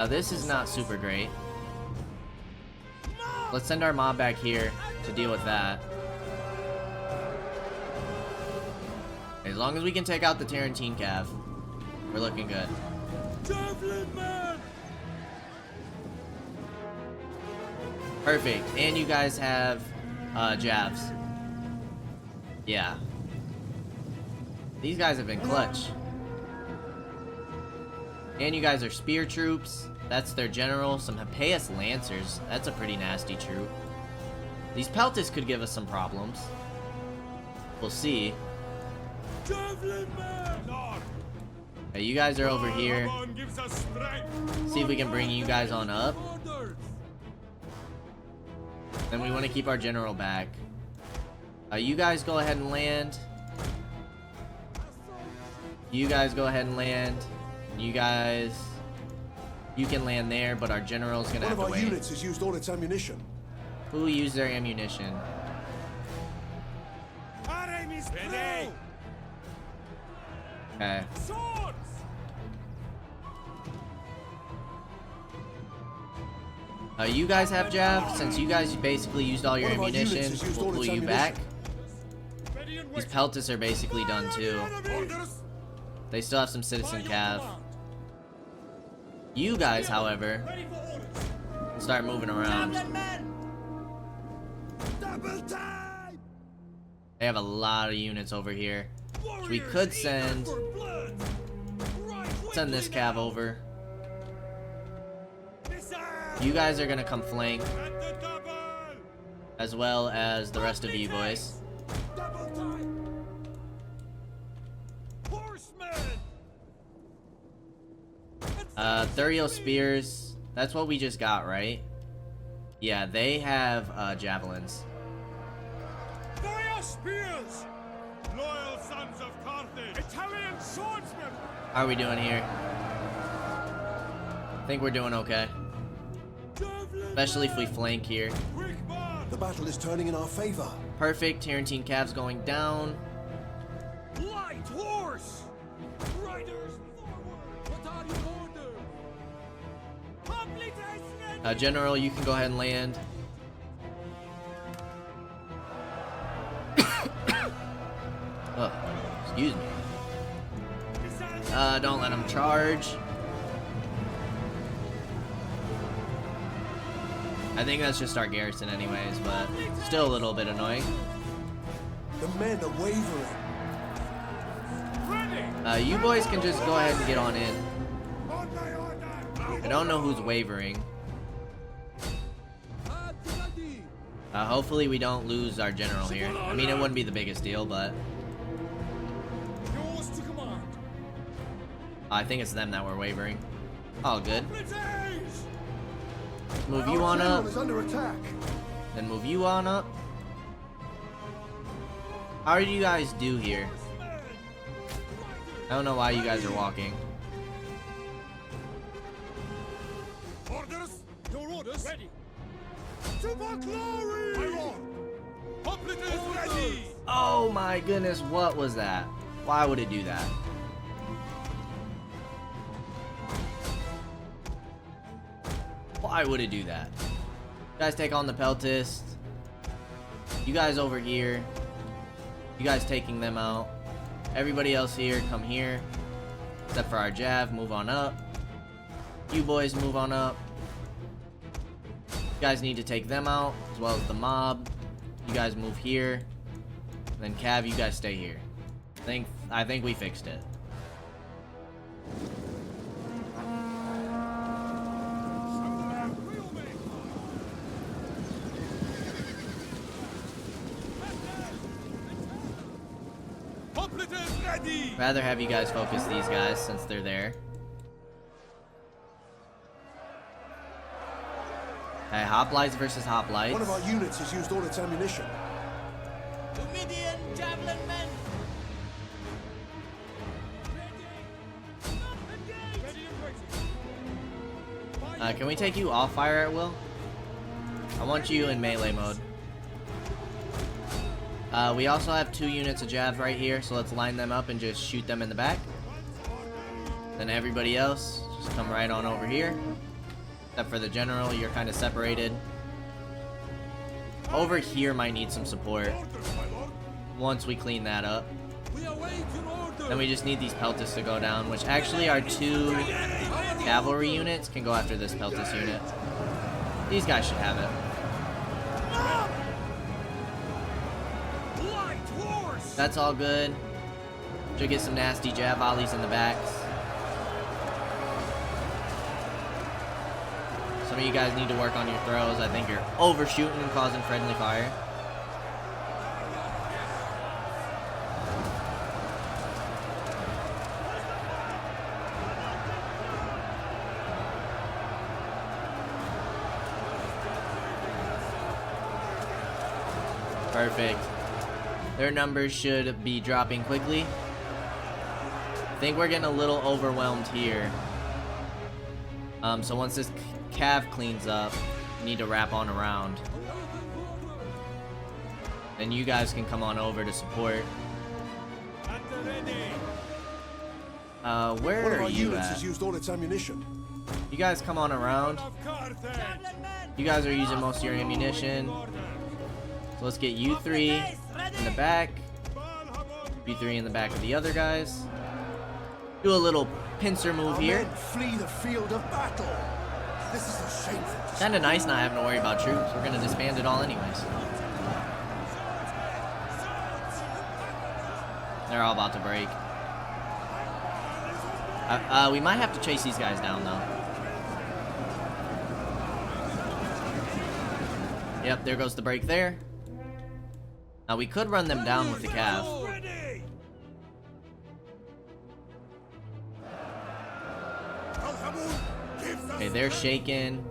S1: This is not super great. Let's send our mob back here to deal with that. As long as we can take out the Terratine Cav, we're looking good.
S3: Javelin man.
S1: Perfect. And you guys have Javs. Yeah. These guys have been clutch. And you guys are spear troops. That's their general. Some Hippeus Lancers. That's a pretty nasty troop. These Peltas could give us some problems. We'll see.
S3: Javelin man. Lord.
S1: Okay, you guys are over here.
S3: Ramon gives us strength.
S1: See if we can bring you guys on up.
S3: Orders.
S1: Then we want to keep our general back. You guys go ahead and land. You guys go ahead and land. You guys... You can land there, but our general's gonna have to wait.
S8: One of our units has used all its ammunition.
S1: Who used their ammunition?
S7: Our aim is
S3: Ready.
S7: through.
S1: Okay.
S3: Swords.
S1: You guys have Jav. Since you guys basically used all your
S8: One of our units
S1: ammunition,
S8: has used
S1: we'll
S8: all
S1: pull
S8: its
S1: you
S8: ammunition.
S1: back.
S3: Ready and
S1: These
S3: wait.
S1: Peltas are basically done too.
S7: Orders.
S1: They still have some citizen
S3: By your
S1: cav.
S3: command.
S1: You guys, however,
S3: Ready for orders.
S1: can start moving around.
S7: Double time.
S1: They have a lot of units over here. So we could send this cav over. You guys are gonna come flank,
S3: At the double.
S1: as well as the rest of you boys.
S7: Double time.
S3: Horsemen.
S1: Thurio spears. That's what we just got, right? Yeah, they have javelins.
S3: Fire spears. Loyal sons of Carthage. Italian swordsmen.
S1: How are we doing here? I think we're doing okay.
S3: Javelin
S1: Especially if we flank here.
S3: quick march.
S8: The battle is turning in our favor.
S1: Perfect. Terrantine Cav's going down.
S3: Light horse. Riders forward. What are your orders? Complete ready.
S1: General, you can go ahead and land. Oh, excuse me. Don't let him charge. I think that's just our garrison anyways, but still a little bit annoying.
S8: The men are wavering.
S3: Ready.
S1: You boys can just go ahead and get on in.
S7: On my order.
S1: I don't know who's wavering. Hopefully we don't lose our general here. I mean, it wouldn't be the biggest deal, but
S3: Yours to command.
S1: I think it's them that were wavering. All good.
S3: British.
S1: Move you
S8: Our
S1: on
S8: general
S1: up,
S8: is under attack.
S1: then move you on up. How do you guys do here? I don't know why you guys are walking.
S7: Orders.
S3: Your orders. Ready.
S7: To for glory.
S3: My lord. Complete is ready.
S1: Oh my goodness, what was that? Why would it do that? Why would it do that? You guys take on the Peltist. You guys over here. You guys taking them out. Everybody else here, come here. Except for our Jav, move on up. You boys move on up. You guys need to take them out, as well as the mob. You guys move here. Then Cav, you guys stay here. I think we fixed it.
S3: Complete is ready.
S1: Rather have you guys focus these guys since they're there. Okay, hoplites versus hoplites.
S8: One of our units has used all its ammunition.
S9: Numidian javelin men!
S3: Ready and waiting.
S1: Can we take you off fire at will? I want you in melee mode. We also have 2 units of Jav right here, so let's line them up and just shoot them in the back. Then everybody else, just come right on over here. Except for the general, you're kind of separated. Over here might need some support once we clean that up.
S3: We await your order.
S1: Then we just need these Peltas to go down, which actually our 2 cavalry units can go after this Peltas unit. These guys should have it.
S3: Light horse.
S1: That's all good. Should get some nasty jab volleys in the backs. Some of you guys need to work on your throws. I think you're overshooting and causing friendly fire. Perfect. Their numbers should be dropping quickly. I think we're getting a little overwhelmed here. So once this cav cleans up, we need to wrap on around. Then you guys can come on over to support.
S3: At the ready.
S1: Where
S8: One of
S1: are
S8: our
S1: you
S8: units
S1: at?
S8: has used all its ammunition.
S1: You guys come on around.
S3: Of Carthage.
S1: You guys are using most of your ammunition. So let's get you 3 in the back. You 3 in the back of the other guys. Do a little pincer move
S8: Our
S1: here.
S8: men flee the field of battle. This is a shameful.
S1: Kinda nice not having to worry about troops. We're gonna disband it all anyways. They're all about to break. We might have to chase these guys down though. Yep, there goes the break there. Now we could run them down with the cav.
S3: Ready.
S1: Okay, they're shaken.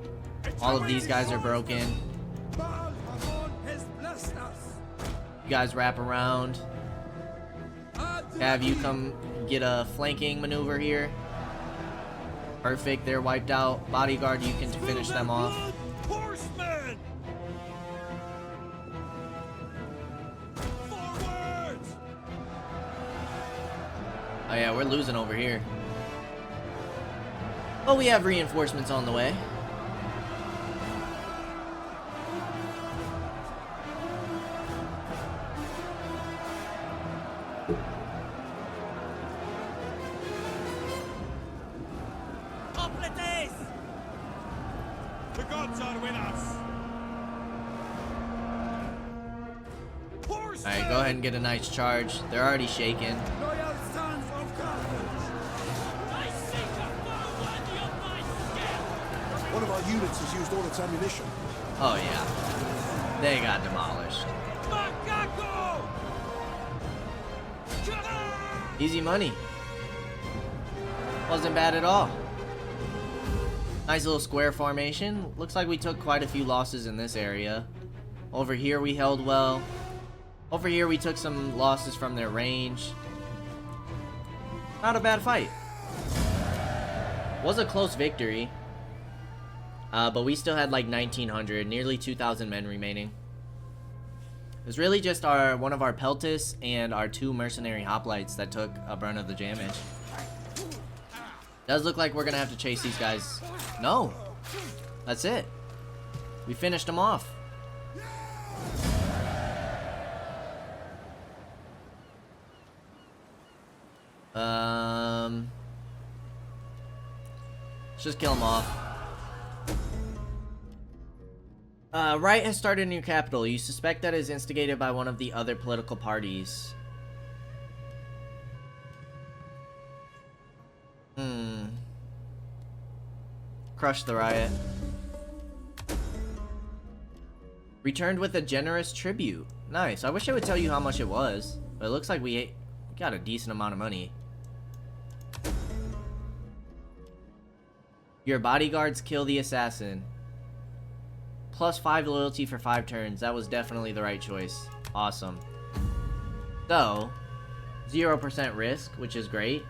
S1: All of these guys are broken. You guys wrap around. Have you come get a flanking maneuver here. Perfect, they're wiped out. Bodyguard, you can finish them off.
S3: Horsemen. Forward.
S1: Oh yeah, we're losing over here. Oh, we have reinforcements on the way.
S3: The gods are with us.
S1: Alright, go ahead and get a nice charge. They're already shaken.
S3: Loyal sons of Carthage. I seek a foe worthy of my skill.
S8: One of our units has used all its ammunition.
S1: Oh yeah. They got demolished.
S3: Macaco!
S1: Easy money. Wasn't bad at all. Nice little square formation. Looks like we took quite a few losses in this area. Over here we held well. Over here we took some losses from their range. Not a bad fight. Was a close victory. But we still had like 1,900, nearly 2,000 men remaining. It was really just one of our Peltas and our 2 mercenary hoplites that took a brunt of the damage. Does look like we're gonna have to chase these guys. No, that's it. We finished them off. Let's just kill them off. Riot has started a new capital. You suspect that it is instigated by one of the other political parties. Crush the riot. Returned with a generous tribute. Nice. I wish I would tell you how much it was, but it looks like we got a decent amount of money. Your bodyguards kill the assassin. +5 loyalty for 5 turns. That was definitely the right choice. Awesome. So, 0% risk, which is great.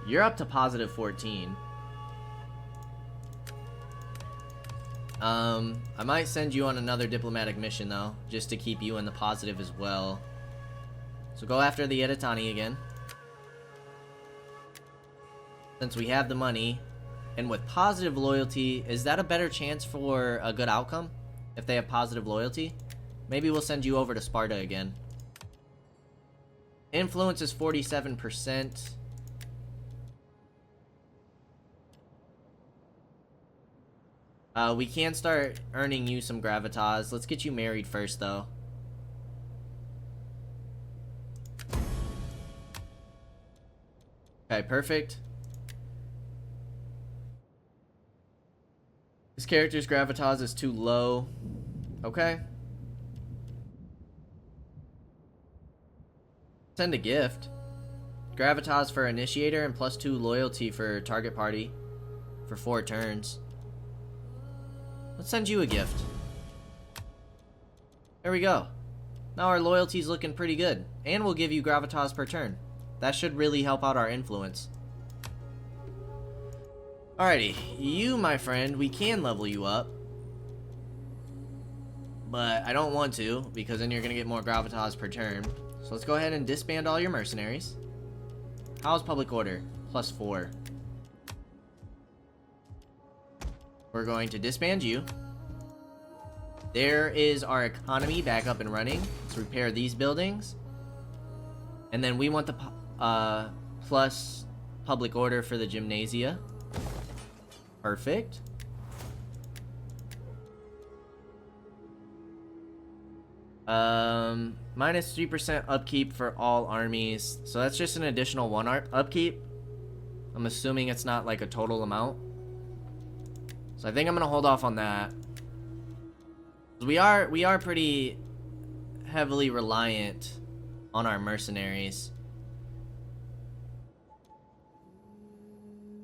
S1: You're up to positive 14. I might send you on another diplomatic mission, though, just to keep you in the positive as well. So go after the Editani again. Since we have the money, and with positive loyalty, is that a better chance for a good outcome? If they have positive loyalty? Maybe we'll send you over to Sparta again. Influence is 47%. We can start earning you some gravitas. Let's get you married first, though. Okay, perfect. This character's gravitas is too low. Okay. Send a gift. Gravitas for initiator and +2 loyalty for target party for 4 turns. Let's send you a gift. There we go. Now our loyalty's looking pretty good. And we'll give you gravitas per turn. That should really help out our influence. Alrighty. You, my friend, we can level you up. But I don't want to, because then you're going to get more gravitas per turn. So let's go ahead and disband all your mercenaries. How's public order? +4. We're going to disband you. There is our economy back up and running. Let's repair these buildings. And then we want the plus public order for the gymnasia. Perfect. Minus 3% upkeep for all armies. So that's just an additional 1 upkeep. I'm assuming it's not like a total amount. So I think I'm gonna hold off on that. We are pretty heavily reliant on our mercenaries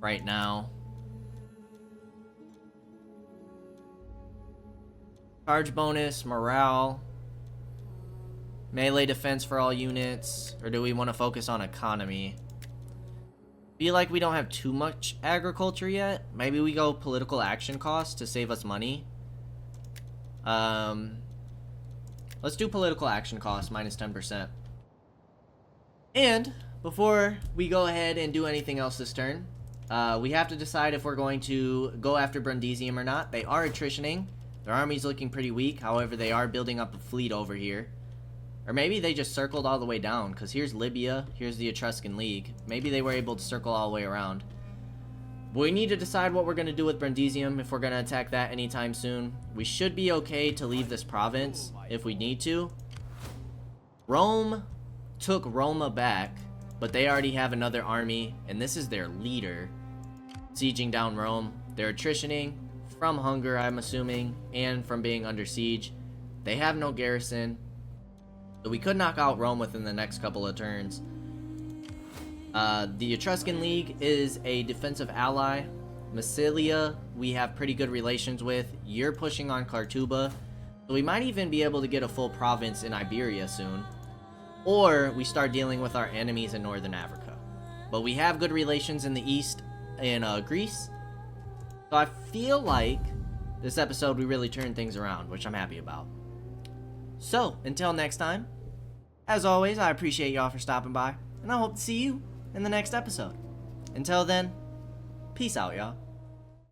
S1: right now. Charge bonus, morale, melee defense for all units, or do we want to focus on economy? Feel like we don't have too much agriculture yet. Maybe we go political action costs to save us money. Let's do political action costs minus 10%. And before we go ahead and do anything else this turn, we have to decide if we're going to go after Brundisium or not. They are attritioning. Their army's looking pretty weak. However, they are building up a fleet over here. Or maybe they just circled all the way down, because here's Libya, here's the Etruscan League. Maybe they were able to circle all the way around. But we need to decide what we're going to do with Brundisium if we're going to attack that anytime soon. We should be okay to leave this province if we need to. Rome took Roma back, but they already have another army, and this is their leader, sieging down Rome. They're attritioning from hunger, I'm assuming, and from being under siege. They have no garrison. So we could knock out Rome within the next couple of turns. The Etruscan League is a defensive ally. Massilia, we have pretty good relations with. You're pushing on Cartuba. So we might even be able to get a full province in Iberia soon. Or we start dealing with our enemies in Northern Africa. But we have good relations in the east in Greece. So I feel like this episode we really turned things around, which I'm happy about. So, until next time, as always, I appreciate y'all for stopping by, and I hope to see you in the next episode. Until then, peace out, y'all.